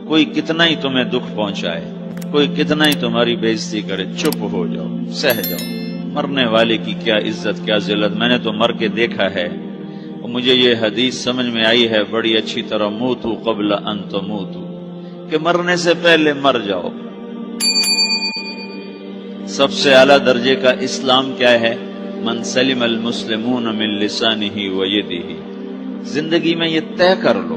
کوئی کتنا ہی تمہیں دکھ پہنچائے، کوئی کتنا ہی تمہاری بےعزتی کرے، چپ ہو جاؤ، سہ جاؤ۔ مرنے والے کی کیا عزت، کیا ذلت، میں نے تو مر کے دیکھا ہے، اور مجھے یہ حدیث سمجھ میں آئی ہے بڑی اچھی طرح، موتو قبل ان تموتو، کہ مرنے سے پہلے مر جاؤ۔ سب سے اعلیٰ درجے کا اسلام کیا ہے؟ من سلم المسلمون من لسانہ ویدہ۔ زندگی میں یہ طے کر لو،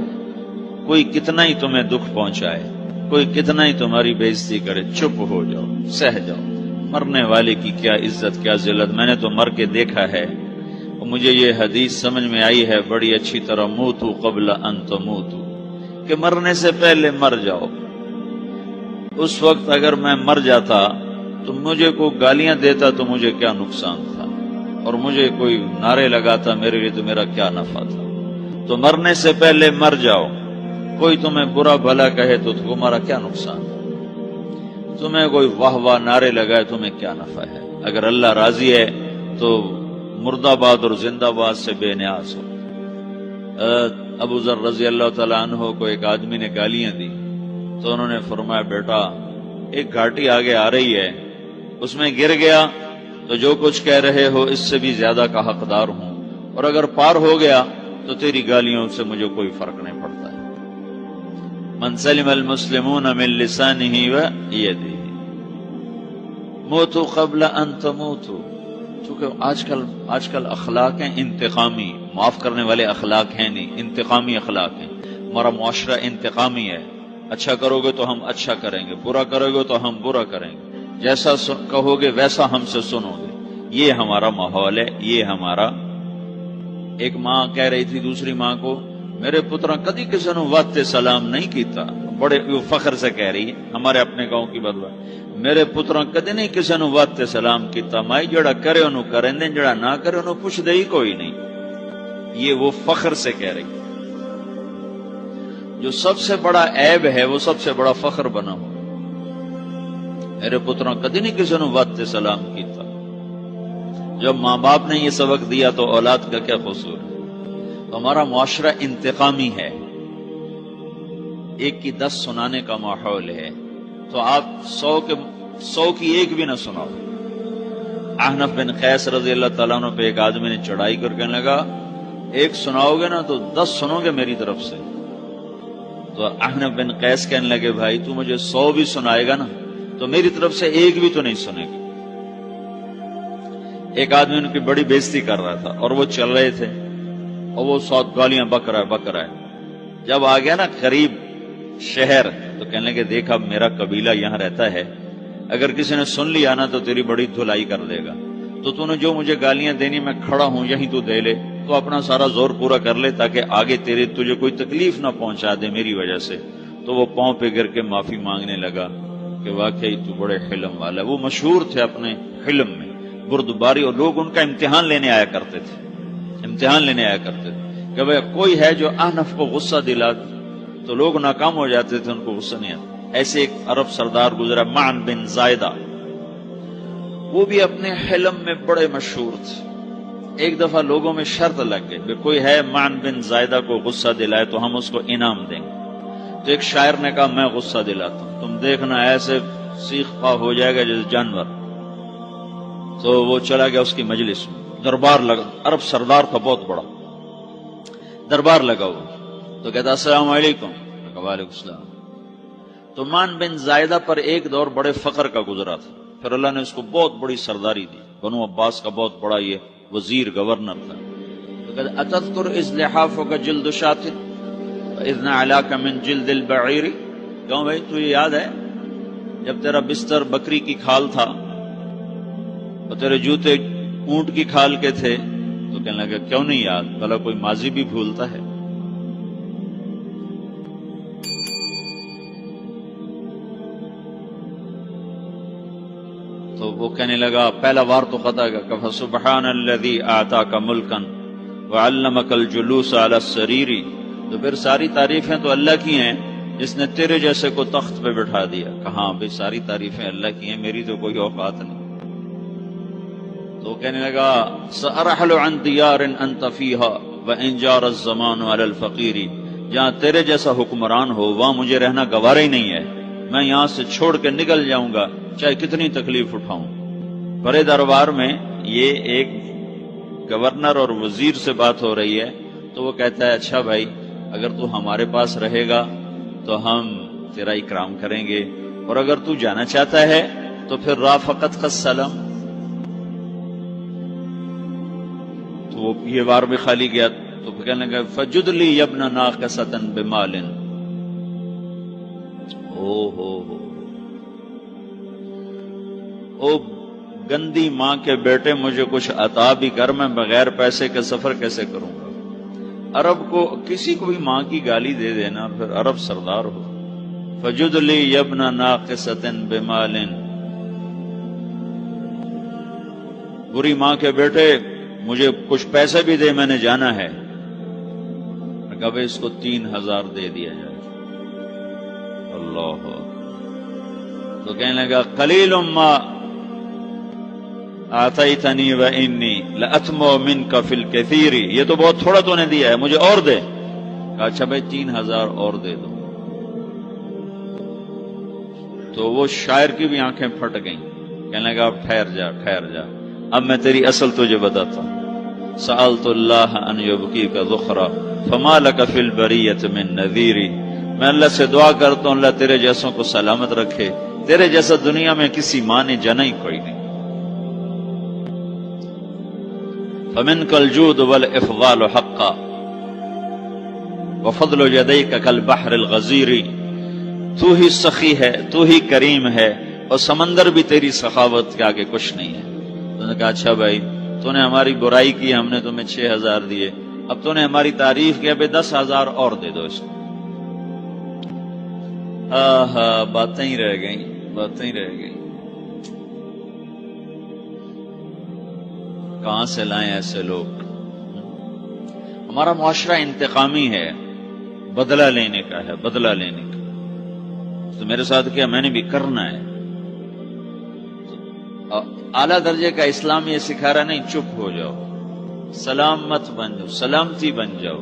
کوئی کتنا ہی تمہیں دکھ پہنچائے، کوئی کتنا ہی تمہاری بےعزتی کرے، چپ ہو جاؤ، سہ جاؤ۔ مرنے والے کی کیا عزت، کیا ذلت، میں نے تو مر کے دیکھا ہے، اور مجھے یہ حدیث سمجھ میں آئی ہے بڑی اچھی طرح، موتو قبل ان تموتو، کہ مرنے سے پہلے مر جاؤ۔ اس وقت اگر میں مر جاتا تو مجھے کوئی گالیاں دیتا تو مجھے کیا نقصان تھا، اور مجھے کوئی نعرے لگاتا میرے لیے تو میرا کیا نفع تھا۔ تو مرنے سے پہلے مر جاؤ۔ کوئی تمہیں برا بھلا کہے تو تمہارا کیا نقصان ہے، تمہیں کوئی واہ واہ نعرے لگائے تمہیں کیا نفع ہے۔ اگر اللہ راضی ہے تو مرد آباد اور زندہ آباد سے بے نیاز ہو۔ ابو ذر رضی اللہ تعالیٰ عنہ کو ایک آدمی نے گالیاں دی تو انہوں نے فرمایا، بیٹا ایک گھاٹی آگے آ رہی ہے، اس میں گر گیا تو جو کچھ کہہ رہے ہو اس سے بھی زیادہ کا حقدار ہوں، اور اگر پار ہو گیا تو تیری گالیوں سے مجھے کوئی فرق نہیں پڑتا ہے۔ من سلم المسلمون من لسانہ ویدہ موتوا قبل ان تموتوا۔ چونکہ آج کل اخلاق ہیں انتقامی، معاف کرنے والے اخلاق ہیں نہیں، انتقامی اخلاق ہیں۔ ہمارا معاشرہ انتقامی ہے، اچھا کرو گے تو ہم اچھا کریں گے، برا کرو گے تو ہم برا کریں گے، جیسا کہو گے ویسا ہم سے سنو گے۔ یہ ہمارا ماحول ہے، یہ ہمارا۔ ایک ماں کہہ رہی تھی دوسری ماں کو، میرے پترا کدی کسی نے واسطے سلام نہیں کیتا، بڑے فخر سے کہہ رہی ہے، ہمارے اپنے گاؤں کی بدوا، میرے پترا کدی نہیں کسی نے واسطے سلام کیتا، مائی جڑا کرے انہوں کریں دیں، جڑا نہ کرے انہوں پوچھ دے ہی کوئی نہیں۔ یہ وہ فخر سے کہہ رہی ہے۔ جو سب سے بڑا عیب ہے وہ سب سے بڑا فخر بنا ہو۔ میرے پتروں کدی نہیں کسی نے واسطے سلام کیتا۔ جب ماں باپ نے یہ سبق دیا تو اولاد کا کیا قصور ہے؟ تو ہمارا معاشرہ انتقامی ہے، ایک کی 10 سنانے کا ماحول ہے، تو آپ 100 کی ایک بھی نہ سناؤ۔ احنف بن قیس رضی اللہ تعالیٰ عنہ پہ ایک آدمی نے چڑھائی کر کہنے لگا، ایک سناؤ گے نا تو 10 سنو گے میری طرف سے۔ تو احنف بن قیس کہنے لگے، بھائی تو مجھے 100 بھی سنائے گا نا تو میری طرف سے ایک بھی تو نہیں سنے گی۔ ایک آدمی ان کی بڑی بےزتی کر رہا تھا اور وہ چل رہے تھے اور وہ 100 گالیاں بک رہا ہے۔ جب آ گیا نا قریب شہر تو کہنے لگے، دیکھا میرا قبیلہ یہاں رہتا ہے، اگر کسی نے سن لیا نا تو تیری بڑی دھلائی کر دے گا، تو نے جو مجھے گالیاں دینی میں کھڑا ہوں یہیں تو دے لے، تو اپنا سارا زور پورا کر لے تاکہ آگے تجھے کوئی تکلیف نہ پہنچا دے میری وجہ سے۔ تو وہ پاؤں پہ گر کے معافی مانگنے لگا کہ واقعی تو بڑے حلم والا ہے۔ وہ مشہور تھے اپنے حلم میں، بردباری، اور لوگ ان کا امتحان لینے آیا کرتے تھے کہ بھئی کوئی ہے جو احنف کو غصہ دلا تو لوگ ناکام ہو جاتے تھے، ان کو غصہ نہیں آتا۔ ایسے ایک عرب سردار گزرا، معن بن زائدہ، وہ بھی اپنے حلم میں بڑے مشہور تھے۔ ایک دفعہ لوگوں میں شرط لگ گئی کہ کوئی ہے معن بن زائدہ کو غصہ دلائے تو ہم اس کو انعام دیں گے۔ تو ایک شاعر نے کہا، میں غصہ دلاتا ہوں، تم دیکھنا ایسے سیخ پا ہو جائے گا جیسے جانور۔ تو وہ چلا گیا اس کی مجلس میں، دربار لگا، عرب سردار تھا بہت بڑا، دربار لگا ہوا، تو کہتا السلام علیکم، وعلیکم السلام۔ تو معن بن زائدہ پر ایک دور بڑے فقر کا گزرا تھا، پھر اللہ نے اس کو بہت بڑی سرداری دی، بنو عباس کا بہت بڑا یہ وزیر گورنر تھا۔ تو کہتا اتذکر اذ لحافک جلد شاۃ واذ نعلاک من جلد البعیر، کیوں بھائی تجھے یاد ہے جب تیرا بستر بکری کی کھال تھا اور تیرے جوتے اونٹ کی کھال کے تھے؟ تو کہنے لگا کیوں نہیں یاد، بھلا کوئی ماضی بھی بھولتا ہے؟ تو وہ کہنے لگا، پہلا وار تو خطا کا، فسبحان الذی اعطاک ملکا وعلمک الجلوس علی السریر۔ تو پھر ساری تعریفیں تو اللہ کی ہیں جس نے تیرے جیسے کو تخت پہ بٹھا دیا۔ کہاں بھئی ساری تعریفیں اللہ کی ہیں، میری تو کوئی اوقات نہیں۔ تو کہنے لگا، سأرحل عن دیار انت فیہا وان جار الزمان علی الفقیر۔ جہاں تیرے جیسا حکمران ہو وہاں مجھے رہنا گوارا ہی نہیں ہے، میں یہاں سے چھوڑ کے نکل جاؤں گا چاہے کتنی تکلیف اٹھاؤں۔ بڑے دربار میں یہ ایک گورنر اور وزیر سے بات ہو رہی ہے، تو وہ کہتا ہے اچھا بھائی اگر تو ہمارے پاس رہے گا تو ہم تیرا اکرام کریں گے، اور اگر تو جانا چاہتا ہے تو پھر رافقت کا سلام۔ تو وہ یہ بار بھی خالی گیا تو کہنے لگا فجد لی یبن ناقصۃ بمال۔ او گندی ماں کے بیٹے مجھے کچھ عطا بھی کر، میں بغیر پیسے کے سفر کیسے کروں گا؟ عرب کو کسی کو بھی ماں کی گالی دے دینا پھر عرب سردار ہو۔ فجد لی یبن ناقصۃ بمال، بری ماں کے بیٹے مجھے کچھ پیسے بھی دے، میں نے جانا ہے۔ کب اس کو 3000 دے دیا جائے۔ اللہ، تو کہنے لگا قلیل ما آتیتنی وانی لأطمع منک فی الکثیر، یہ تو بہت تھوڑا تو نے دیا ہے، مجھے اور دے۔ کہا اچھا بھائی 3000 اور دے دو۔ تو وہ شاعر کی بھی آنکھیں پھٹ گئیں، کہنے لگا اب ٹھہر جا ٹھہر جا، اب میں تیری اصل تجھے بتاتا ہوں۔ سألت اللہ ان یبقیک ذخرا فما لک فی البریۃ من نذیر، میں اللہ سے دعا کرتا ہوں اللہ تیرے جیسوں کو سلامت رکھے، تیرے جیسا دنیا میں کسی ماں نے جنا ہی کوئی نہیں۔ فمنک الجود والافضال حقا وفضل یدیک کالبحر الغزیر، تو ہی سخی ہے، تو ہی کریم ہے، اور سمندر بھی تیری سخاوت کے آگے کچھ نہیں ہے۔ تو نے کہا اچھا بھائی تو نے ہماری برائی کی، ہم نے تمہیں 6000 دیے، اب تو نے ہماری تعریف کی، اب 10,000 اور دے دو اس کو۔ باتیں ہی رہ گئیں، باتیں ہی رہ گئیں۔ کہاں سے لائیں ایسے لوگ؟ ہمارا معاشرہ انتقامی ہے، بدلہ لینے کا ہے، بدلہ لینے کا۔ تو میرے ساتھ کیا میں نے بھی کرنا ہے۔ اعلیٰ درجے کا اسلام یہ سکھا رہا نہیں چپ ہو جاؤ، سلام مت بن جاؤ، سلامتی بن جاؤ،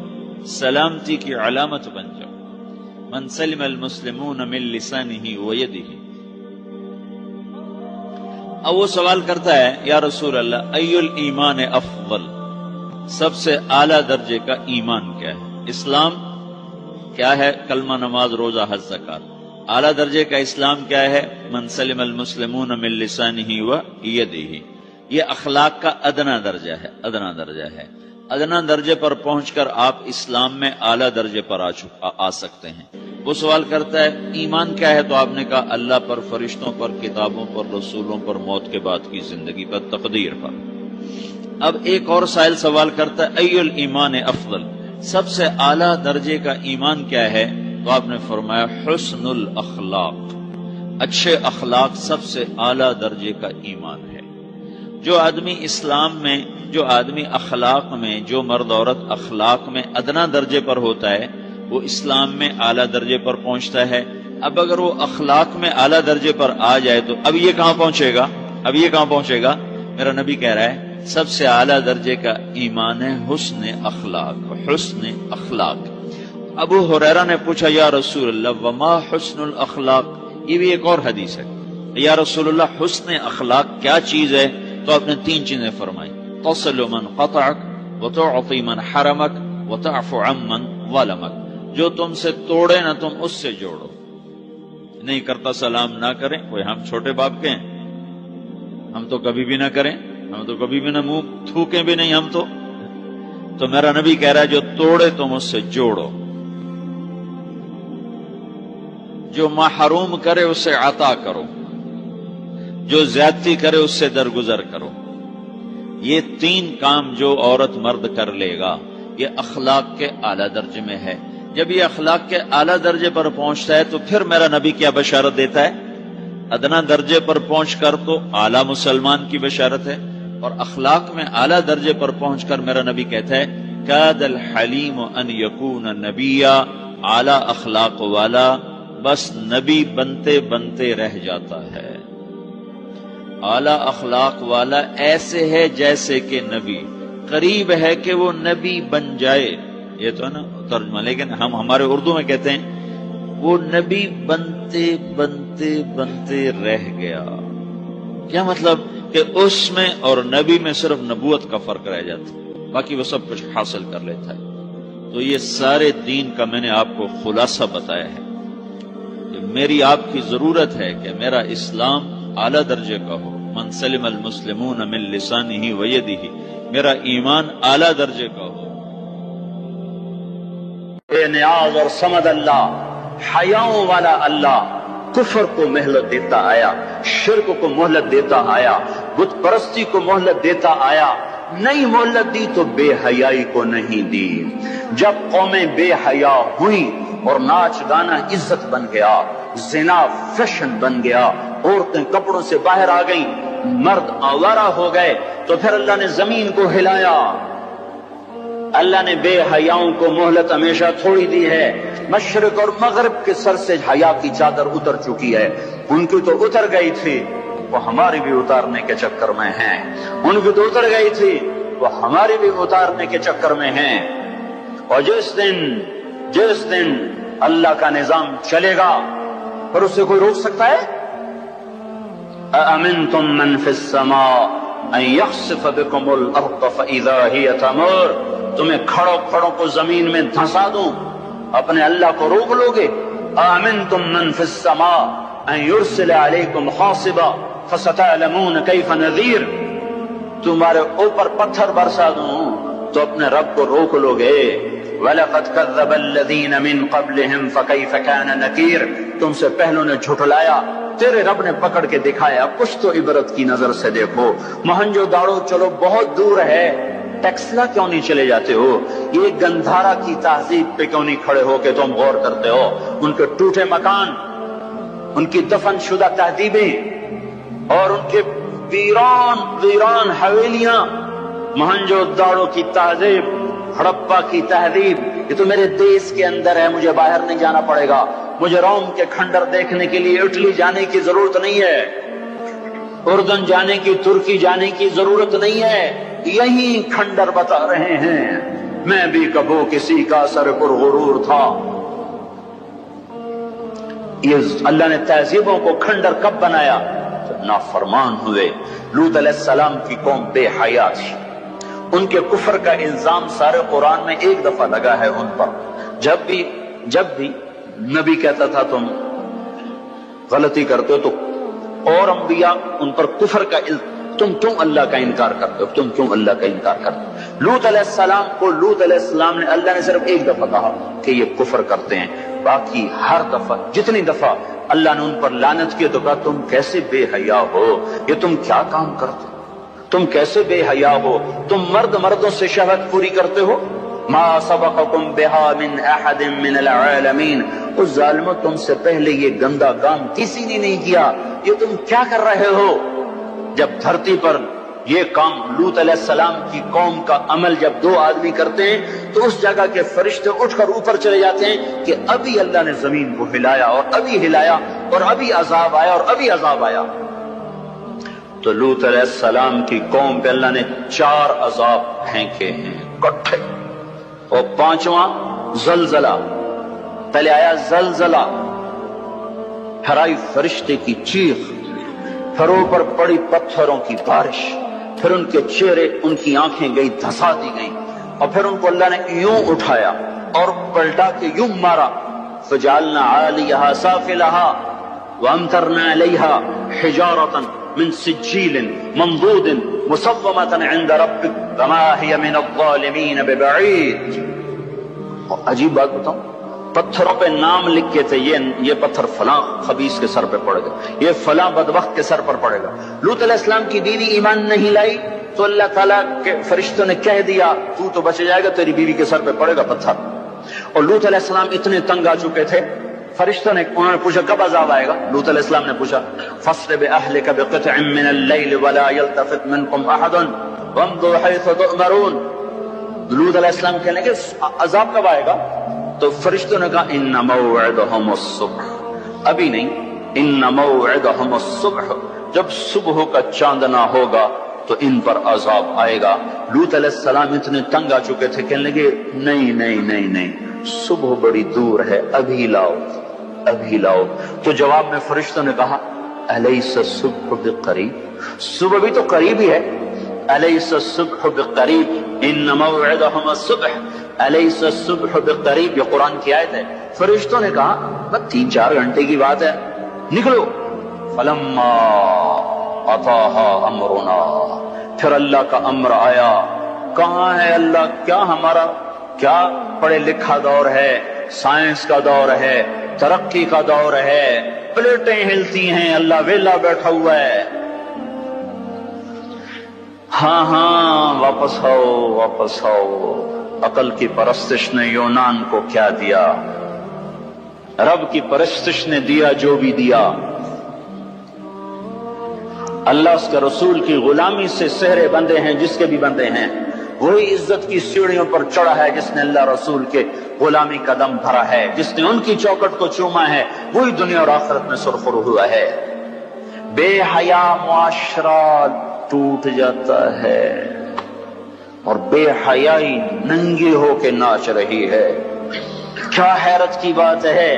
سلامتی کی علامت بن جاؤ۔ من سلم المسلمون من لسانہ ویدہ۔ اب وہ سوال کرتا ہے یا رسول اللہ ای الایمان افضل، سب سے اعلیٰ درجے کا ایمان کیا ہے؟ اسلام کیا ہے؟ کلمہ، نماز، روزہ، حج، زکات۔ اعلیٰ درجے کا اسلام کیا ہے؟ من سلم المسلمون من لسانہ ویدہ۔ یہ اخلاق کا ادنا درجہ ہے، ادنا درجہ ہے۔ ادنا درجے پر پہنچ کر آپ اسلام میں اعلیٰ درجے پر آ سکتے ہیں۔ وہ سوال کرتا ہے ایمان کیا ہے؟ تو آپ نے کہا اللہ پر، فرشتوں پر، کتابوں پر، رسولوں پر، موت کے بعد کی زندگی پر، تقدیر پر۔ اب ایک اور سائل سوال کرتا ہے ای الایمان افضل، سب سے اعلیٰ درجے کا ایمان کیا ہے؟ تو آپ نے فرمایا حسن الاخلاق، اچھے اخلاق سب سے اعلیٰ درجے کا ایمان ہے۔ جو آدمی اسلام میں، جو آدمی اخلاق میں، جو مرد عورت اخلاق میں ادنا درجے پر ہوتا ہے وہ اسلام میں اعلیٰ درجے پر پہنچتا ہے۔ اب اگر وہ اخلاق میں اعلیٰ درجے پر آ جائے تو اب یہ کہاں پہنچے گا؟ اب یہ کہاں پہنچے گا؟ میرا نبی کہہ رہا ہے سب سے اعلیٰ درجے کا ایمان ہے حسن اخلاق، حسن اخلاق۔ ابو ہریرہ نے پوچھا یا رسول اللہ وما حسن الاخلاق، یہ بھی ایک اور حدیث ہے، یا رسول اللہ حسن اخلاق کیا چیز ہے؟ تو آپ نے 3 چیزیں فرمائی، تصل من قطعک وتعطی من حرمک وتعفو عمن ظلمک، جو تم سے توڑے نہ تم اس سے جوڑو۔ نہیں کرتا سلام نہ کریں، کوئی ہم چھوٹے باپ کے ہیں؟ ہم تو کبھی بھی نہ کریں، ہم تو کبھی بھی نہ منہ تھوکیں بھی نہیں ہم تو میرا نبی کہہ رہا ہے جو توڑے تم اس سے جوڑو، جو محروم کرے اسے عطا کرو، جو زیادتی کرے اس سے درگزر کرو۔ یہ 3 کام جو عورت مرد کر لے گا یہ اخلاق کے اعلیٰ درجے میں ہے۔ جب یہ اخلاق کے اعلیٰ درجے پر پہنچتا ہے تو پھر میرا نبی کیا بشارت دیتا ہے؟ ادنا درجے پر پہنچ کر تو اعلیٰ مسلمان کی بشارت ہے، اور اخلاق میں اعلیٰ درجے پر پہنچ کر میرا نبی کہتا ہے کاد الحلیم ان یکون نبیا، اعلیٰ اخلاق والا بس نبی بنتے بنتے رہ جاتا ہے۔ اعلیٰ اخلاق والا ایسے ہے جیسے کہ نبی، قریب ہے کہ وہ نبی بن جائے، یہ تو ہے نا ترجمہ، لیکن ہم ہمارے اردو میں کہتے ہیں وہ نبی بنتے بنتے بنتے رہ گیا. کیا مطلب کہ اس میں اور نبی میں صرف نبوت کا فرق رہ جاتا، باقی وہ سب کچھ حاصل کر لیتا ہے. تو یہ سارے دین کا میں نے آپ کو خلاصہ بتایا ہے کہ میری آپ کی ضرورت ہے کہ میرا اسلام اعلیٰ درجے کا ہو. من سلم المسلمون من لسانہ و یدہ، میرا ایمان اعلیٰ درجے کا ہو. بے نیاز اور صمد اللہ، حیاؤں والا اللہ کفر کو مہلت دیتا آیا، شرک کو مہلت دیتا آیا، بت پرستی کو مہلت دیتا آیا. نہیں مہلت دی تو بے حیائی کو نہیں دی. جب قومیں بے حیا ہوئیں اور ناچ گانا عزت بن گیا، زنا فیشن بن گیا، عورتیں کپڑوں سے باہر آ گئیں، مرد آوارہ ہو گئے، تو پھر اللہ نے زمین کو ہلایا. اللہ نے بے حیاؤں کو مہلت ہمیشہ تھوڑی دی ہے. مشرق اور مغرب کے سر سے حیا کی چادر اتر چکی ہے. ان کی تو اتر گئی تھی، وہ ہماری بھی اتارنے کے چکر میں ہیں. ان کی تو اتر گئی تھی، وہ ہماری بھی اتارنے کے چکر میں ہیں. اور جس دن اللہ کا نظام چلے گا پھر اسے کوئی روک سکتا ہے؟ أَأَمِنْتُمْ مَنْ فِي السَّمَاءِ أَنْ يَخْسِفَ بِكُمُ الْأَرْضَ فَإِذَا هِيَ تَمُورُ. تمہیں کھڑوں کو زمین میں دھنسا دوں، اپنے اللہ کو روک لو گے؟ أَأَمِنْتُمْ مَنْ فِي السَّمَاءِ أَنْ يُرْسِلَ عَلَيْكُمْ حَاصِبًا فَسَتَعْلَمُونَ كَيْفَ نَذِيرٌ. تمہارے اوپر پتھر برسا دوں تو اپنے رب کو روک لو گے؟ وَلَقَدْ كَذَّبَ الَّذِينَ مِن قَبْلِهِمْ فَكَيْفَ كَانَ نَكِيرٌ. تم سے پہلوں نے جھٹلایا، تیرے رب نے پکڑ کے دکھایا. کچھ تو عبرت کی نظر سے دیکھو. مہنجو داڑو چلو بہت دور ہے، ٹیکسلا کیوں نہیں چلے جاتے ہو؟ یہ گندھارا کی تہذیب پہ کیوں نہیں کھڑے ہو کہ تم غور کرتے ہو؟ ان کے ٹوٹے مکان، ان کی دفن شدہ تہذیبیں اور ان کے ویران حویلیاں، مہنجو داڑو کی تہذیب، ہڑپا کی تہذیب، یہ تو میرے دیش کے اندر ہے، مجھے باہر نہیں جانا پڑے گا. مجھے روم کے کھنڈر دیکھنے کے لیے اٹلی جانے کی ضرورت نہیں ہے، اردن جانے کی، ترکی جانے کی ضرورت نہیں ہے. یہی کھنڈر بتا رہے ہیں میں بھی کبھی کسی کا سر پر غرور تھا. یہ اللہ نے تہذیبوں کو کھنڈر کب بنایا؟ نافرمان ہوئے. لوط علیہ السلام کی قوم بے حیا تھی. ان کے کفر کا الزام سارے قرآن میں ایک دفعہ لگا ہے ان پر. جب بھی نبی کہتا تھا تم غلطی کرتے ہو، تو اور انبیاء ان پر کفر کا تم کیوں اللہ کا انکار کرتے ہو، تم کیوں اللہ کا انکار کرتے ہو. لوط علیہ السلام کو لوط علیہ السلام نے اللہ نے صرف ایک دفعہ کہا کہ یہ کفر کرتے ہیں. باقی ہر دفعہ جتنی دفعہ اللہ نے ان پر لعنت کی تو کہا تم کیسے بے حیا ہو، یہ تم کیا کام کرتے ہو، تم کیسے بے حیا ہو، تم مردوں سے شہوت پوری کرتے ہو. ما سبقکم بها من احد من العالمین. اس ظالموں تم سے پہلے یہ گندا کام کسی نے نہیں کیا، یہ تم کیا کر رہے ہو؟ جب دھرتی پر یہ کام لوط علیہ السلام کی قوم کا عمل جب دو آدمی کرتے ہیں تو اس جگہ کے فرشتے اٹھ کر اوپر چلے جاتے ہیں کہ ابھی اللہ نے زمین کو ہلایا اور ابھی ہلایا اور ابھی عذاب آیا اور ابھی عذاب آیا. تو لوط علیہ السلام کی قوم پہ اللہ نے 4 عذاب پھینکے ہیں کٹھے. اور 5واں زلزلہ. پہلے آیا زلزلہ، پھر آئی فرشتے کی چیخ، پھر اوپر پڑی پتھروں کی بارش، پھر ان کے چہرے، ان کی آنکھیں گئی دھسا دی گئیں، اور پھر ان کو اللہ نے یوں اٹھایا اور پلٹا کے یوں مارا. فجعلنا عالیہا سافلہا وامطرنا علیہا حجارۃ من سجیل منضود مصومۃ عند ربک وما ہی من الظالمین ببعید. عجیب بات بتاؤں، پتھروں پہ نام لکھ کے تھے، یہ پتھر فلاں خبیث کے سر پہ پڑے گا، یہ فلاں بدبخت کے سر پر پڑے گا. لوط علیہ السلام کی بیوی ایمان نہیں لائی تو اللہ تعالیٰ کے فرشتوں نے کہہ دیا تو بچ جائے گا، تیری بیوی کے سر پہ پڑے گا پتھر. اور لوط علیہ السلام اتنے تنگ آ چکے تھے، فرشتوں نے انہوں نے پوچھا کب عذاب آئے گا؟ لوط علیہ السلام نے پوچھا فَاصْرِ بِأَهْلِكَ بِقِطْعٍ مِّنَ اللَّيْلِ وَلَا يَلْتَفِتْ مِنكُمْ أَحَدٌ وَامْضُوا حَيْثُ تُؤْمَرُونَ. لوط علیہ السلام کہنے کہ عذاب کب آئے گا؟ تو فرشتوں نے کہا ان موعدہم الصبح. ابھی نہیں، ان موعدہم الصبح، جب صبح کا چاندنا ہوگا تو ان پر عذاب آئے گا۔ لوط علیہ السلام اتنے تنگ آ چکے تھے، کہنے لگے نہیں نہیں نہیں نہیں، صبح بڑی دور ہے، ابھی لاؤ ابھی لاؤ۔ تو جواب میں فرشتوں نے کہا الیس الصبح بقریب، صبح بھی تو قریب ہی ہے، الیس الصبح بقریب ان موعدہم الصبح، الیس الصبح بقریب، یہ قرآن کی آیت ہے۔ فرشتوں نے کہا بس 3-4 گھنٹے کی بات ہے، نکلو۔ فلما اتاہا امرنا، پھر اللہ کا امر آیا۔ کہاں ہے اللہ؟ کیا ہمارا کیا پڑھے لکھا دور ہے، سائنس کا دور ہے، ترقی کا دور ہے، پلیٹیں ہلتی ہیں، اللہ ویلا بیٹھا ہوا ہے۔ ہاں ہاں واپس آؤ واپس آؤ۔ عقل کی پرستش نے یونان کو کیا دیا، رب کی پرستش نے دیا جو بھی دیا۔ اللہ اس کے رسول کی غلامی سے سہرے بندے ہیں، جس کے بھی بندے ہیں، وہی عزت کی سیڑھیوں پر چڑھا ہے جس نے اللہ رسول کے غلامی کا دم بھرا ہے، جس نے ان کی چوکٹ کو چوما ہے، وہی دنیا اور آخرت میں سرخرو ہوا ہے۔ بے حیا معاشرہ ٹوٹ جاتا ہے اور بے حیائی ننگی ہو کے ناچ رہی ہے۔ کیا حیرت کی بات ہے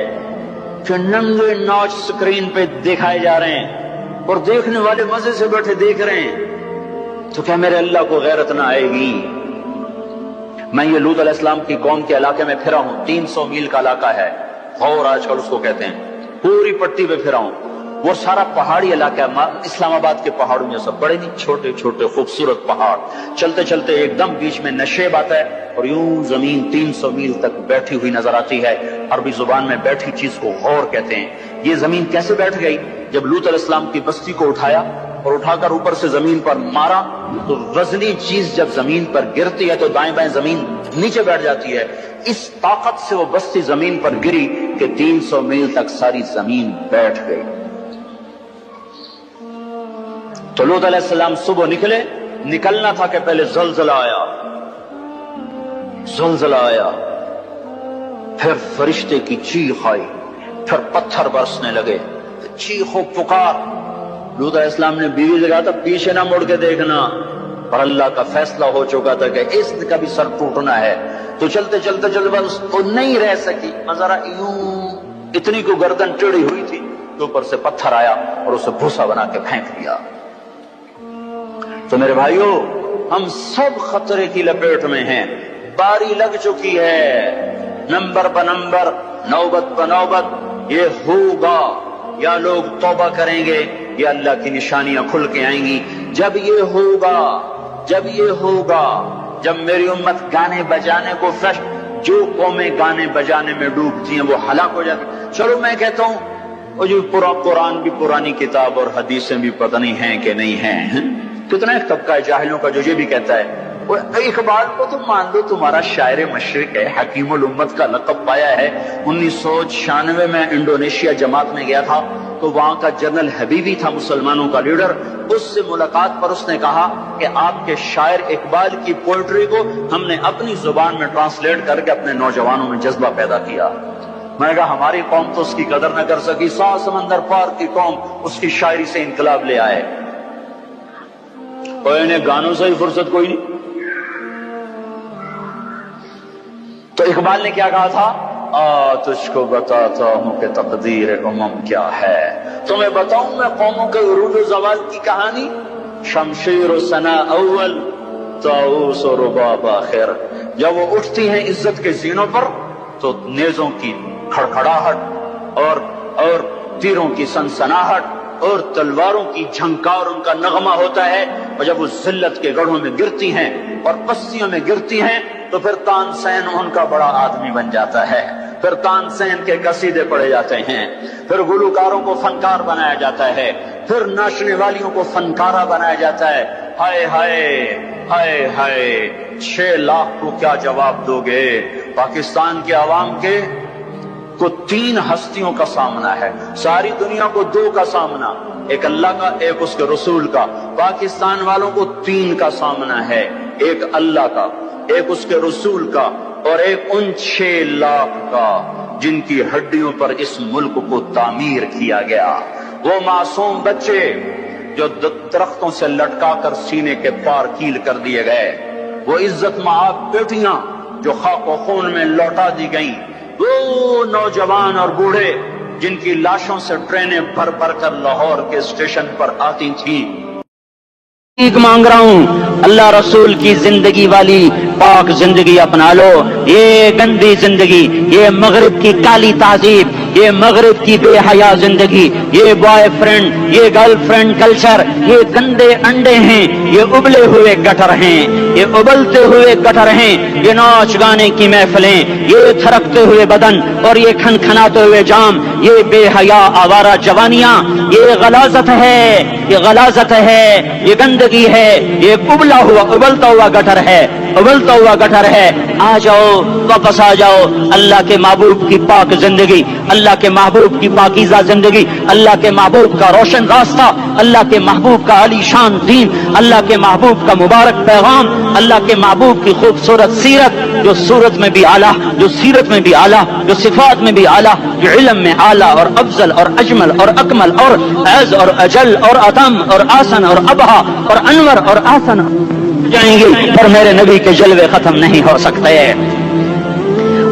کہ ننگے ناچ سکرین پہ دکھائے جا رہے ہیں اور دیکھنے والے مزے سے بیٹھے دیکھ رہے ہیں، تو کیا میرے اللہ کو غیرت نہ آئے گی؟ میں یہ لوط علیہ السلام کی قوم کے علاقے میں پھرا ہوں، 300 میل کا علاقہ ہے، غور آج کل اس کو کہتے ہیں، پوری پٹی پہ پھرا ہوں۔ وہ سارا پہاڑی علاقہ ہے، اسلام آباد کے پہاڑوں میں سب بڑے نہیں، چھوٹے چھوٹے خوبصورت پہاڑ، چلتے چلتے ایک دم بیچ میں نشیب آتا ہے اور یوں زمین 300 میل تک بیٹھی ہوئی نظر آتی ہے۔ عربی زبان میں بیٹھی چیز کو غور کہتے ہیں۔ یہ زمین کیسے بیٹھ گئی؟ جب لوط علیہ السلام کی بستی کو اٹھایا اور اٹھا کر اوپر سے زمین پر مارا، تو وزنی چیز جب زمین پر گرتی ہے تو دائیں بائیں زمین نیچے بیٹھ جاتی ہے۔ اس طاقت سے وہ بستی زمین پر گری کہ 300 میل تک ساری زمین بیٹھ گئی۔ تو لوط علیہ السلام صبح نکلے، نکلنا تھا کہ پہلے زلزلہ آیا، زلزلہ آیا، پھر فرشتے کی چیخ آئی، پھر پتھر برسنے لگے، چیخ و پکار۔ لوط علیہ السلام نے بیوی سے کہا تھا پیچھے نہ مڑ کے دیکھنا، پر اللہ کا فیصلہ ہو چکا تھا کہ اس کا بھی سر ٹوٹنا ہے۔ تو چلتے چلتے چلتے بس وہ نہیں رہ سکی، ذرا یوں اتنی کو گردن ٹیڑھی ہوئی تھی تو اوپر سے پتھر آیا اور اسے بھوسا بنا کے پھینک دیا۔ تو میرے بھائیوں، ہم سب خطرے کی لپیٹ میں ہیں، باری لگ چکی ہے، نمبر بہ نمبر، نوبت بہ نوبت، یہ ہوگا۔ یا لوگ توبہ کریں گے یا اللہ کی نشانیاں کھل کے آئیں گی۔ جب یہ ہوگا، جب یہ ہوگا، جب میری امت گانے بجانے کو جو قومیں گانے بجانے میں ڈوبتی ہیں وہ ہلاک ہو جاتی۔ چلو میں کہتا ہوں وہ جو پورا قرآن بھی پرانی کتاب اور حدیثیں بھی پتہ نہیں ہیں کہ نہیں ہیں۔ کتنا ایک طبقہ ہے جاہلوں کا جو یہ بھی کہتا ہے، اقبال کو تم مان لو تمہارا شاعر مشرق ہے، حکیم الامت کا لقب پایا ہے۔ 1996 میں انڈونیشیا جماعت میں گیا تھا تو وہاں کا جنرل حبیبی تھا مسلمانوں کا لیڈر، اس سے ملاقات پر اس نے کہا کہ آپ کے شاعر اقبال کی پوئٹری کو ہم نے اپنی زبان میں ٹرانسلیٹ کر کے اپنے نوجوانوں میں جذبہ پیدا کیا۔ میں نے کہا ہماری قوم تو اس کی قدر نہ کر سکی، 100 سمندر پار کی قوم اس کی شاعری سے انقلاب لے آئے، اور انہیں گانوں سے ہی فرصت کوئی نہیں۔ تو اقبال نے کیا کہا تھا؟ تجھ کو بتاتا ہوں کہ تقدیر امم کیا ہے، تمہیں بتاؤں میں قوموں کے عروج و زوال کی کہانی، شمشیر و ثنا اول، طاؤس و رباب آخر۔ جب وہ اٹھتی ہیں عزت کے زینوں پر تو نیزوں کی کھڑکھڑاہٹ اور تیروں کی سنسناہٹ اور تلواروں کی جھنکار ان کا نغمہ ہوتا ہے، اور جب وہ ذلت کے گڑھوں میں گرتی ہیں اور پستیوں میں گرتی ہیں تو پھر تان سین ان کا بڑا آدمی بن جاتا ہے، پھر تان سین کے قصیدے پڑھے جاتے ہیں، پھر گلوکاروں کو فنکار بنایا جاتا ہے، پھر ناچنے والیوں کو فنکارہ بنایا جاتا ہے۔ ہائے ہائے ہائے ہائے، 6 لاکھ کو کیا جواب دو گے؟ پاکستان کے عوام کے کو 3 ہستیوں کا سامنا ہے، ساری دنیا کو 2 کا سامنا، ایک اللہ کا ایک اس کے رسول کا۔ پاکستان والوں کو 3 کا سامنا ہے، ایک اللہ کا، ایک اس کے رسول کا، اور ایک ان 6 لاکھ کا جن کی ہڈیوں پر اس ملک کو تعمیر کیا گیا۔ وہ معصوم بچے جو درختوں سے لٹکا کر سینے کے پار کیل کر دیے گئے، وہ عزت مآب بیٹیاں جو خاک و خون میں لوٹا دی گئیں، وہ نوجوان اور بوڑھے جن کی لاشوں سے ٹرینیں بھر بھر کر لاہور کے اسٹیشن پر آتی تھیں۔ مانگ رہا ہوں، اللہ رسول کی زندگی والی پاک زندگی اپنا لو۔ یہ گندی زندگی، یہ مغرب کی کالی تہذیب، یہ مغرب کی بے حیا زندگی، یہ بوائے فرینڈ، یہ گرل فرینڈ کلچر، یہ گندے انڈے ہیں، یہ ابلے ہوئے گٹر ہیں، یہ ابلتے ہوئے گٹر ہیں، یہ ناچ گانے کی محفلیں، یہ تھرکتے ہوئے بدن اور یہ کھنکھناتے ہوئے جام، یہ بے حیا آوارہ جوانیاں، یہ غلاظت ہے، یہ غلاظت ہے، یہ گندگی ہے، یہ ابلا ہوا ابلتا ہوا گٹر ہے، ابلتا ہوا گٹر ہے۔ آ جاؤ، واپس آ جاؤ اللہ کے محبوب کی پاک زندگی، اللہ کے محبوب کی پاکیزہ زندگی، اللہ کے محبوب کا روشن راستہ، اللہ کے محبوب کا علی شان دین، اللہ کے محبوب کا مبارک پیغام، اللہ کے محبوب کی خوبصورت سیرت، جو صورت میں بھی اعلیٰ، جو سیرت میں بھی اعلیٰ، جو صفات میں بھی اعلیٰ، جو علم میں اعلیٰ اور افضل اور اجمل اور اکمل اور اعز اور اجل اور اتم اور آسن اور ابہا اور انور اور آسن جائیں گے، پر میرے نبی کے جلوے ختم نہیں ہو سکتے۔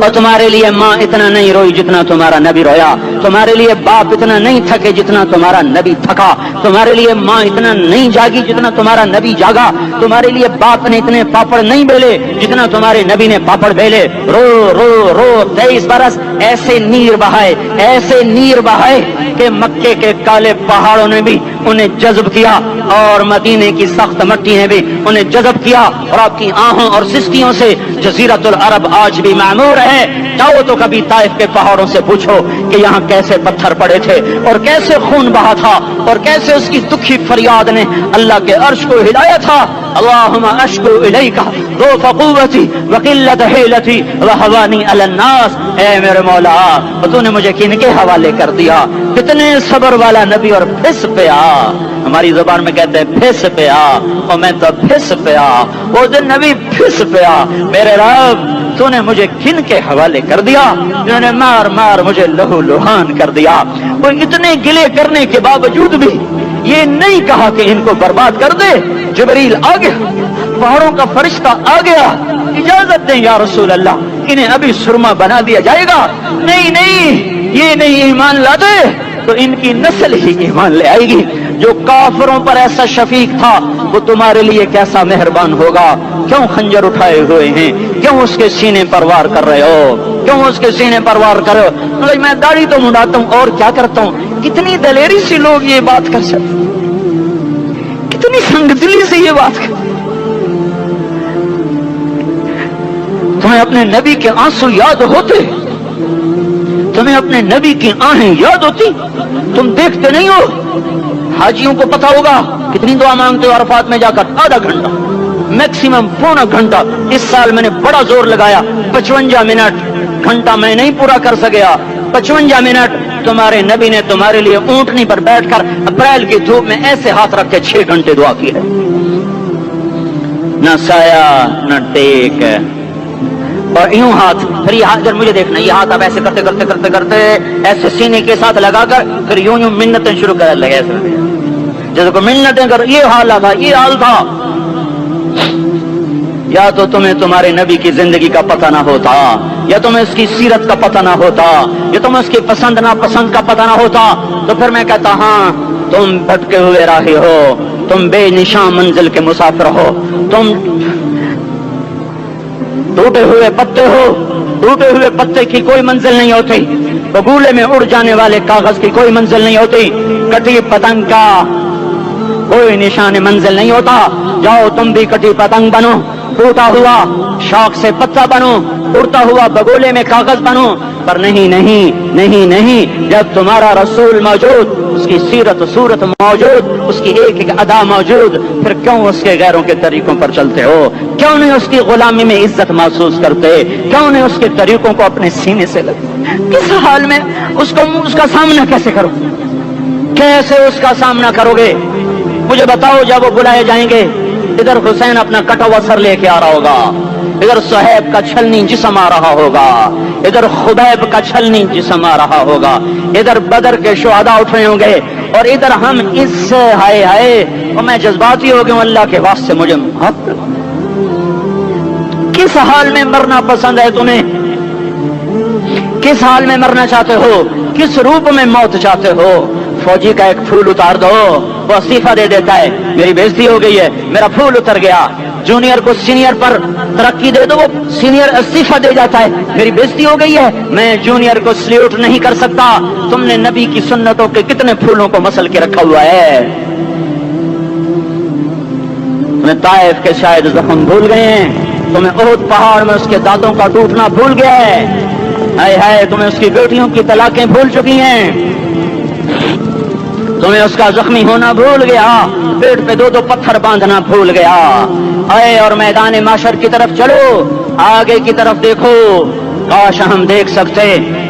اور تمہارے لیے ماں اتنا نہیں روئی جتنا تمہارا نبی رویا، تمہارے لیے باپ اتنا نہیں تھکے جتنا تمہارا نبی تھکا، تمہارے لیے ماں اتنا نہیں جاگی جتنا تمہارا نبی جاگا، تمہارے لیے باپ نے اتنے پاپڑ نہیں بیلے جتنا تمہارے نبی نے پاپڑ بیلے۔ رو رو رو 23 برس ایسے نیر بہائے، ایسے نیر بہائے کہ مکے کے کالے پہاڑوں نے بھی انہیں جذب کیا اور مدینے کی سخت مٹی نے بھی انہیں جذب کیا، اور آپ کی آہوں اور سسکیوں سے جزیرت العرب آج بھی معمور ہے۔ جاؤ تو کبھی طائف کے پہاڑوں سے پوچھو کہ یہاں کیسے پتھر پڑے تھے اور کیسے خون بہا تھا اور کیسے اس کی دکھی فریاد نے اللہ کے عرش کو ہلایا تھا۔ اللہم اشکو الیک ضعف قوتی وقلت حیلتی وہوانی علی الناس۔ اے میرے مولا، تو نے مجھے کن کے حوالے کر دیا؟ کتنے صبر والا نبی، اور پھس پہ آ، ہماری زبان میں کہتے ہیں پھس پہ آ، اور میں تو پھس پہ آ، وہ دن نبی پھس پہ آ۔ میرے رب، تو نے مجھے کن کے حوالے کر دیا جنہوں نے مار مار مجھے لہو لہان کر دیا؟ وہ اتنے گلے کرنے کے باوجود بھی یہ نہیں کہا کہ ان کو برباد کر دے۔ جبریل آ گیا، پہاڑوں کا فرشتہ آ گیا، اجازت دیں یا رسول اللہ، انہیں ابھی سرما بنا دیا جائے گا۔ نہیں نہیں، یہ نہیں ایمان لاتے تو ان کی نسل ہی ایمان لے آئے گی۔ جو کافروں پر ایسا شفیق تھا وہ تمہارے لیے کیسا مہربان ہوگا۔ کیوں خنجر اٹھائے ہوئے ہیں؟ کیوں اس کے سینے پر وار کر رہے ہو؟ کیوں اس کے سینے پر وار کر رہے ہو؟ میں داڑھی تو منڈاتا ہوں اور کیا کرتا ہوں۔ کتنی دلیری سے لوگ یہ بات کر سکتے، کتنی سنگ دلی سے یہ بات کر۔ تمہیں اپنے نبی کے آنسو یاد ہوتے؟ تمہیں اپنے نبی کی آہیں یاد ہوتی؟ تم دیکھتے نہیں ہو؟ حاجیوں کو پتا ہوگا کتنی دعا مانگتے ہو عرفات میں جا کر؟ آدھا گھنٹہ، میکسیمم پونا گھنٹہ۔ اس سال میں نے بڑا زور لگایا، 55 منٹ، گھنٹہ میں نہیں پورا کر سکیا، 55 منٹ تمہارے نبی نے تمہارے لیے اونٹنی پر بیٹھ کر اپریل کی دھوپ میں ایسے ہاتھ رکھ کے 6 گھنٹے دعا کی ہے۔ نہ سایہ نہ ٹیک، اور یوں ہاتھ، پھر یہ ہاتھ، مجھے دیکھنا، یہ ہاتھ اب ایسے کرتے کرتے کرتے کرتے ایسے سینے کے ساتھ لگا کر پھر یوں یوں منتیں شروع کر لگے، ایسے جیسے کو منتیں کر۔ یہ حال تھا، یہ حال تھا۔ یا تو تمہیں تمہارے نبی کی زندگی کا پتہ نہ ہوتا، یا تمہیں اس کی سیرت کا پتہ نہ ہوتا، یا تمہیں اس کی پسند ناپسند کا پتہ نہ ہوتا، تو پھر میں کہتا ہاں تم بھٹکے ہوئے راہی ہو، تم بے نشان منزل کے مسافر ہو، تم ٹوٹے ہوئے پتے ہو۔ ٹوٹے ہوئے پتے کی کوئی منزل نہیں ہوتی، بگولے میں اڑ جانے والے کاغذ کی کوئی منزل نہیں ہوتی، کٹی پتنگ کا کوئی نشان منزل نہیں ہوتا۔ جاؤ تم بھی کٹی پتنگ بنو، ٹوٹا ہوا شوق سے پتا بنو، اڑتا ہوا بگولے میں کاغذ بنو، پر نہیں نہیں نہیں نہیں، جب تمہارا رسول موجود، اس کی سیرت صورت موجود، اس کی ایک ایک ادا موجود، پھر کیوں اس کے غیروں کے طریقوں پر چلتے ہو؟ کیوں نہیں اس کی غلامی میں عزت محسوس کرتے؟ کیوں نہیں اس کے طریقوں کو اپنے سینے سے لگتے؟ کس حال میں اس کا سامنا کیسے کرو؟ کیسے اس کا سامنا کرو گے؟ مجھے بتاؤ، جب وہ بلائے جائیں گے ادھر حسین اپنا کٹا ہوا سر لے کے آ رہا ہوگا، ادھر صہیب کا چھلنی جسم آ رہا ہوگا، ادھر خبیب کا چھلنی جسم آ رہا ہوگا، ادھر بدر کے شہداء اٹھ رہے ہوں گے، اور ادھر ہم اس سے ہائے ہائے، اور میں جذباتی ہو گیا ہوں، اللہ کے واسطے مجھے کس حال میں مرنا پسند ہے تمہیں؟ کس حال میں مرنا چاہتے ہو؟ کس روپ میں موت چاہتے ہو؟ فوجی کا ایک پھول اتار دو، وہ استعفیٰ دے دیتا ہے، میری بےزتی ہو گئی ہے، میرا پھول اتر گیا۔ جونیئر کو سینئر پر ترقی دے دو، وہ سینئر استعفیٰ دے جاتا ہے، میری بےزتی ہو گئی ہے، میں جونیئر کو سلیوٹ نہیں کر سکتا۔ تم نے نبی کی سنتوں کے کتنے پھولوں کو مسل کے رکھا ہوا ہے؟ تمہیں طائف کے شاید زخم بھول گئے ہیں، تمہیں احد پہاڑ میں اس کے دانتوں کا ٹوٹنا بھول گیا ہے، ہائے ہائے تمہیں اس کی بیٹیوں کی طلاقیں بھول چکی ہیں، تمہیں اس کا زخمی ہونا بھول گیا، پیٹ پہ دو دو پتھر باندھنا بھول گیا۔ آئے اور میدان معاشر کی طرف چلو، آگے کی طرف دیکھو۔ کاش ہم دیکھ سکتے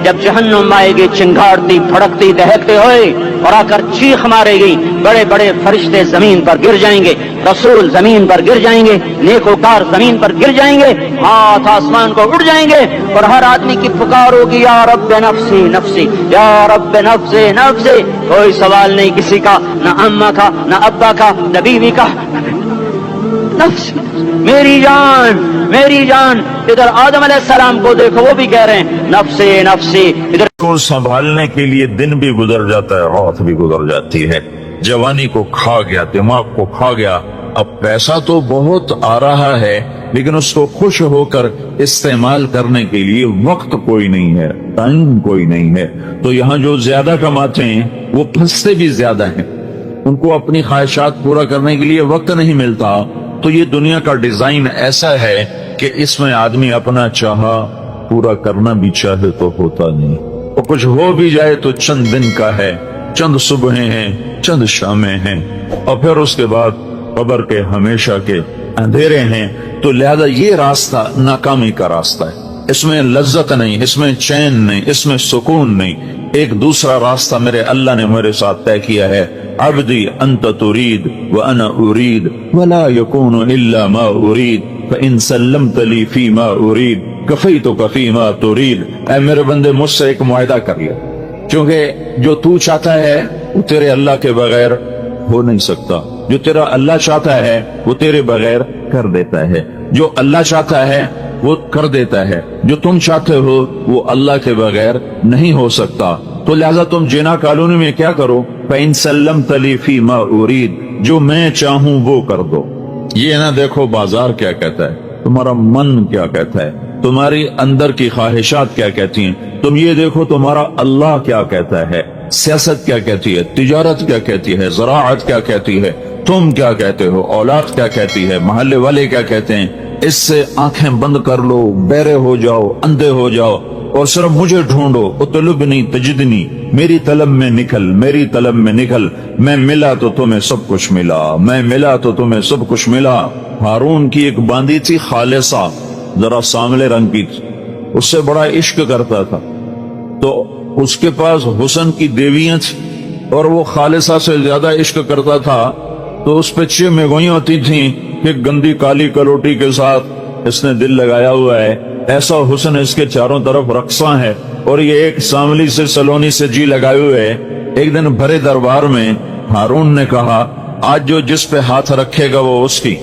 جب جہنم آئے گی چنگاڑتی بھڑکتی دہکتے ہوئے اور آ کر چیخ مارے گی، بڑے بڑے فرشتے زمین پر گر جائیں گے، رسول زمین پر گر جائیں گے، نیکوکار زمین پر گر جائیں گے، ہاتھ آسمان کو اڑ جائیں گے، اور ہر آدمی کی پکار ہوگی یا رب نفسی نفسی، یا رب نفسی نفسی۔ کوئی سوال نہیں کسی کا، نہ اماں کا، نہ ابا کا، نہ بیوی کا، نفس میری جان میری جان۔ ادھر آدم علیہ السلام کو دیکھو، وہ بھی کہہ رہے ہیں نفسی نفسی۔ ادھر کو سنبھالنے کے لیے دن بھی گزر جاتا ہے، رات بھی گزر جاتی ہے، جوانی کو کھا گیا، دماغ کو کھا گیا۔ اب پیسہ تو بہت آ رہا ہے لیکن اس کو خوش ہو کر استعمال کرنے کے لیے وقت کوئی نہیں ہے، ٹائم کوئی نہیں ہے۔ تو یہاں جو زیادہ کماتے ہیں وہ پھنستے بھی زیادہ ہیں، ان کو اپنی خواہشات پورا کرنے کے لیے وقت نہیں ملتا۔ تو یہ دنیا کا ڈیزائن ایسا ہے کہ اس میں آدمی اپنا چاہا پورا کرنا بھی چاہے تو ہوتا نہیں، اور کچھ ہو بھی جائے تو چند دن کا ہے، چند صبحیں ہیں، چند شامیں ہیں، اور پھر اس کے بعد قبر کے ہمیشہ کے اندھیرے ہیں۔ تو لہذا یہ راستہ ناکامی کا راستہ ہے، اس میں لذت نہیں، اس میں چین نہیں، اس میں سکون نہیں۔ ایک دوسرا راستہ میرے اللہ نے میرے ساتھ طے کیا ہے، عبدی انت ترید وانا ارید ولا یکون الا ما ارید فان سلمت لی فی ما ارید کفیتک فی ما ترید۔ اے میرے بندے مجھ سے ایک معاہدہ کر لیا، کیونکہ جو تو چاہتا ہے وہ تیرے اللہ کے بغیر ہو نہیں سکتا، جو تیرا اللہ چاہتا ہے وہ تیرے بغیر کر دیتا ہے، جو اللہ چاہتا ہے وہ کر دیتا ہے، جو تم چاہتے ہو وہ اللہ کے بغیر نہیں ہو سکتا۔ تو لہذا تم جینا کالونی میں کیا کرو، فَإِن سَلَّمْتَ لِي فِي مَا أُرِيدُ، جو میں چاہوں وہ کر دو۔ یہ نہ دیکھو بازار کیا کہتا ہے، تمہارا من کیا کہتا ہے، تمہاری اندر کی خواہشات کیا کہتی ہیں، تم یہ دیکھو تمہارا اللہ کیا کہتا ہے، سیاست کیا کہتی ہے، تجارت کیا کہتی ہے، زراعت کیا کہتی ہے، تم کیا کہتے ہو، اولاد کیا کہتی ہے، محلے والے کیا کہتے ہیں۔ اس سے آنکھیں بند کر لو، بہرے ہو جاؤ، اندھے ہو جاؤ، اور صرف مجھے ڈھونڈو، اطلبنی تجدنی، میری طلب میں نکل، میری طلب میں نکل۔ میں ملا تو تمہیں سب کچھ ملا، میں ملا تو تمہیں سب کچھ ملا۔ ہارون کی ایک باندی تھی خالصہ، ذرا سانولے رنگ کی تھی، اس سے بڑا عشق کرتا تھا، تو اس کے پاس حسن کی دیویاں تھیں اور وہ خالصہ سے زیادہ عشق کرتا تھا، تو اس پہ 6 میگوئیں ہوتی تھیں کہ گندی کالی کلوٹی کے ساتھ اس نے دل لگایا ہوا ہے، ایسا حسن اس کے چاروں طرف رقصاں ہے، اور یہ ایک ساملی سے سلونی سے جی لگائے ہوئے ہے۔ ایک دن بھرے دربار میں ہارون نے کہا آج جو جس پہ ہاتھ رکھے گا وہ اس کی،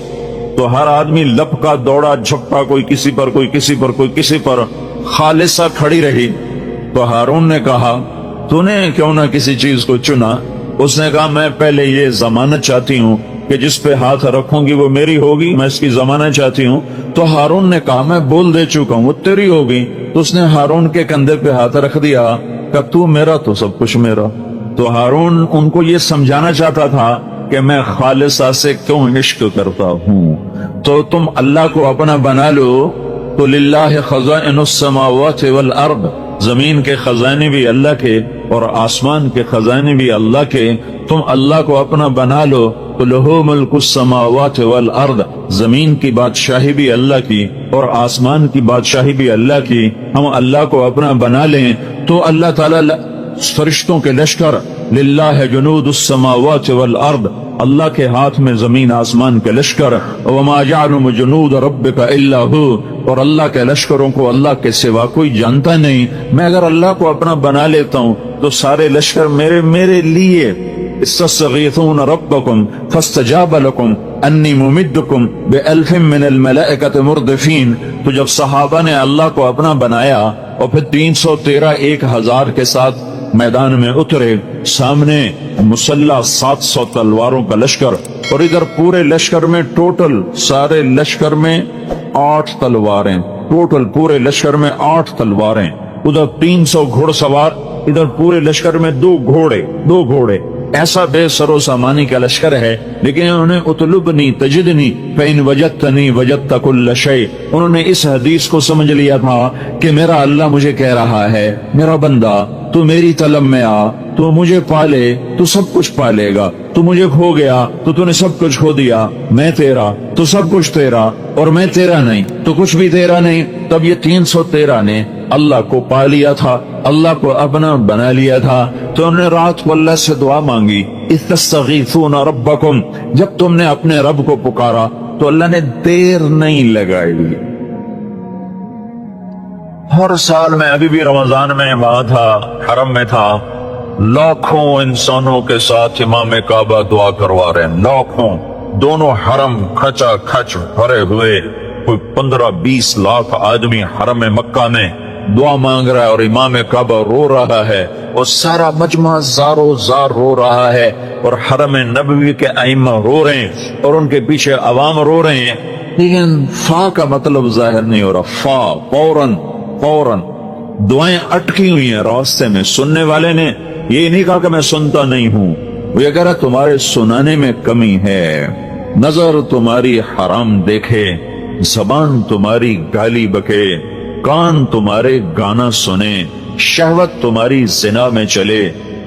تو ہر آدمی لپکا دوڑا جھپٹا، کوئی کسی پر، کوئی کسی پر، کوئی کسی پر، خالصہ کھڑی رہی۔ تو ہارون نے کہا تو نے کیوں نہ کسی چیز کو چنا؟ اس نے کہا میں پہلے یہ ضمانت چاہتی ہوں کہ جس پہ ہاتھ رکھوں گی وہ میری ہوگی، میں اس کی ضمانت چاہتی ہوں۔ تو ہارون نے کہا میں بول دے چکا ہوں وہ تیری ہوگی۔ تو اس نے ہارون کے کندھے پہ ہاتھ رکھ دیا کہ تو میرا تو سب کچھ میرا۔ تو ہارون ان کو یہ سمجھانا چاہتا تھا کہ میں خالصہ سے کیوں عشق کرتا ہوں۔ تو تم اللہ کو اپنا بنا لو تو للہ خزائن السماوات والارض، زمین کے خزانے بھی اللہ کے اور آسمان کے خزانے بھی اللہ کے، تم اللہ کو اپنا بنا لو تو لہو ملک السماوات والارض، زمین کی بادشاہی بھی اللہ کی اور آسمان کی بادشاہی بھی اللہ کی، ہم اللہ کو اپنا بنا لیں تو اللہ تعالی فرشتوں کے لشکر، للہ جنود السماوات والارض، اللہ کے ہاتھ میں زمین آسمان کے لشکر، وما يعلم جنود ربك الا هو، اور اللہ کے لشکروں کو اللہ کے سوا کوئی جانتا نہیں۔ میں اگر اللہ کو اپنا بنا لیتا ہوں تو سارے لشکر میرے لیے۔ استغیثون ربکم فاستجاب لکم انی ممدکم بألف من الملائکۃ مردفین۔ تو جب صحابہ نے اللہ کو اپنا بنایا اور پھر 313 1000 کے ساتھ میدان میں اترے، سامنے مسلح 700 تلواروں کا لشکر، اور ادھر پورے لشکر میں ٹوٹل سارے لشکر میں 8 تلواریں، ٹوٹل پورے لشکر میں 8 تلواریں، ادھر 300 گھوڑ سوار، ادھر پورے لشکر میں 2 گھوڑے۔ ایسا بے سر و سامانی کا لشکر ہے، لیکن انہوں نے اطلبنی تجدنی فإن وجدتنی وجدت کل شیء، انہوں نے اس حدیث کو سمجھ لیا تھا کہ میرا اللہ مجھے کہہ رہا ہے، میرا بندہ تو میری طلب میں آ، تو مجھے پالے تو سب کچھ پالے گا، تو مجھے کھو گیا تو نے سب کچھ کھو دیا، میں تیرا تو سب کچھ تیرا، اور میں تیرا نہیں تو کچھ بھی تیرا نہیں۔ تب یہ 313 نے اللہ کو پا لیا تھا، اللہ کو اپنا بنا لیا تھا، تو انہوں نے رات کو اللہ سے دعا مانگی، استغیثون ربکم، جب تم نے اپنے رب کو پکارا تو اللہ نے دیر نہیں لگائی۔ ہر سال میں ابھی بھی رمضان میں وہاں تھا، حرم میں تھا، لاکھوں انسانوں کے ساتھ امام کعبہ دعا کروا رہے ہیں، لاکھوں، دونوں حرم کھچا کھچ بھرے ہوئے، کوئی 15-20 لاکھ آدمی حرم مکہ میں دعا مانگ رہا ہے، اور امام کعبہ رو رہا ہے، اور سارا مجمع زارو زار رو رہا ہے، اور حرم نبوی کے ائمہ رو رہے ہیں، اور ان کے پیچھے عوام رو رہے ہیں، لیکن فا کا مطلب ظاہر نہیں ہو رہا۔ فوراً دعائیں اٹکی ہوئی ہیں راستے میں۔ سننے والے نے یہ نہیں کہا کہ میں سنتا نہیں ہوں، وہ یہ کہہ رہا تمہارے سنانے میں کمی ہے، نظر تمہاری حرام دیکھے، زبان تمہاری گالی بکے، کان تمہارے گانا سنے، شہوت تمہاری زنا میں چلے،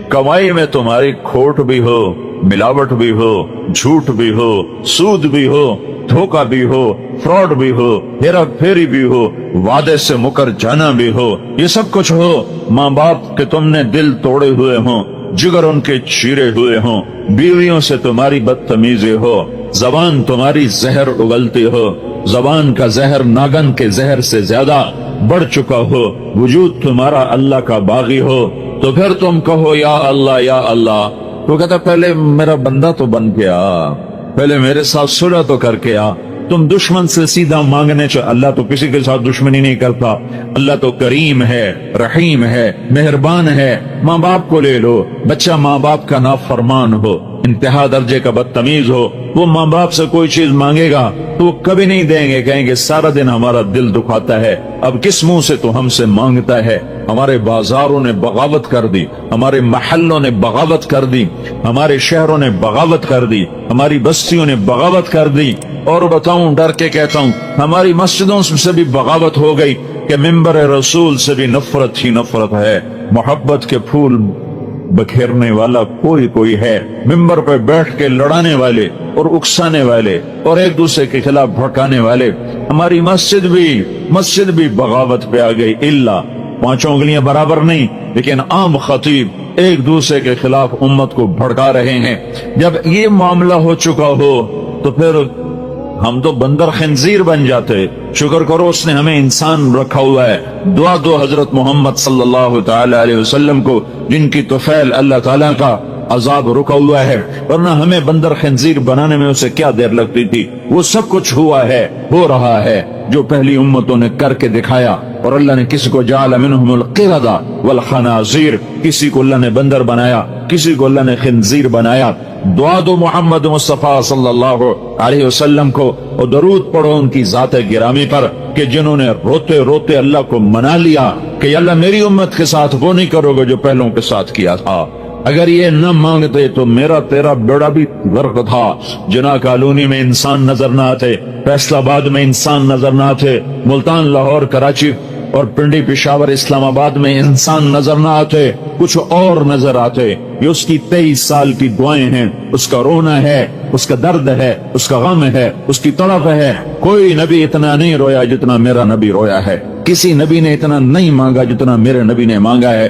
کمائی میں تمہاری کھوٹ بھی ہو، ملاوٹ بھی ہو، جھوٹ بھی ہو، سود بھی ہو، دھوکہ بھی ہو، فراڈ بھی ہو، ہیرا پھیری بھی ہو، وعدے سے مکر جانا بھی ہو، یہ سب کچھ ہو، ماں باپ کے تم نے دل توڑے ہوئے ہوں، جگر ان کے چیرے ہوئے ہوں، بیویوں سے تمہاری بدتمیزی ہو، زبان تمہاری زہر اگلتی ہو، زبان کا زہر ناگن کے زہر سے زیادہ بڑھ چکا ہو، وجود تمہارا اللہ کا باغی ہو، تو پھر تم کہو یا اللہ یا اللہ۔ تو کہتا پہلے میرا بندہ تو بن کے آ، پہلے میرے ساتھ صلح تو کر کے آ۔ تم دشمن سے سیدھا مانگنے چاہ، اللہ تو کسی کے ساتھ دشمنی نہیں کرتا، اللہ تو کریم ہے، رحیم ہے، مہربان ہے۔ ماں باپ کو لے لو، بچہ ماں باپ کا نافرمان ہو، انتہا درجے کا بدتمیز ہو، وہ ماں باپ سے کوئی چیز مانگے گا تو وہ کبھی نہیں دیں گے، کہیں گے سارا دن ہمارا دل دکھاتا ہے، اب کس منہ سے تو ہم سے مانگتا ہے۔ ہمارے بازاروں نے بغاوت کر دی، ہمارے محلوں نے بغاوت کر دی، ہمارے شہروں نے بغاوت کر دی، ہماری بستیوں نے بغاوت کر دی، اور بتاؤں ڈر کے کہتا ہوں ہماری مسجدوں سے بھی بغاوت ہو گئی کہ ممبر رسول سے بھی نفرت ہی نفرت ہے۔ محبت کے پھول بکھیرنے والا کوئی ہے، ممبر پہ بیٹھ کے لڑانے والے اور اکسانے والے اور ایک دوسرے کے خلاف بھڑکانے والے۔ ہماری مسجد بھی بغاوت پہ آ گئی، الا 5 انگلیاں برابر نہیں، لیکن عام خطیب ایک دوسرے کے خلاف امت کو بھڑکا رہے ہیں۔ جب یہ معاملہ ہو چکا ہو تو پھر ہم تو بندر خنزیر بن جاتے۔ شکر کرو اس نے ہمیں انسان رکھا ہوا ہے۔ دعا دو حضرت محمد صلی اللہ تعالی علیہ وسلم کو، جن کی طفیل اللہ تعالیٰ کا عذاب رکا ہوا ہے، ورنہ ہمیں بندر خنزیر بنانے میں اسے کیا دیر لگتی تھی۔ وہ سب کچھ ہوا ہے، ہو رہا ہے، جو پہلی امتوں نے کر کے دکھایا۔ اور اللہ نے کسی کو جعل منہم القردہ والخنازیر، کسی کو اللہ نے بندر بنایا، کسی کو اللہ نے خنزیر بنایا۔ دعا دو محمد مصطفیٰ صلی اللہ علیہ وسلم کو، اور درود پڑھو ان کی ذات گرامی پر، کہ جنہوں نے روتے روتے اللہ کو منا لیا کہ اللہ میری امت کے ساتھ وہ نہیں کرو گے جو پہلوں کے ساتھ کیا تھا۔ اگر یہ نہ مانگتے تو میرا تیرا بیڑا بھی غرق تھا۔ جناح کالونی میں انسان نظر نہ آتے، فیصل آباد میں انسان نظر نہ آتے، ملتان، لاہور، کراچی اور پنڈی، پشاور، اسلام آباد میں انسان نظر نہ آتے، کچھ اور نظر آتے۔ یہ اس کی 23 سال کی دعائیں ہیں، اس کا رونا ہے، اس کا درد ہے، اس کا غم ہے، اس کی تڑپ ہے۔ کوئی نبی اتنا نہیں رویا جتنا میرا نبی رویا ہے، کسی نبی نے اتنا نہیں مانگا جتنا میرے نبی نے مانگا ہے۔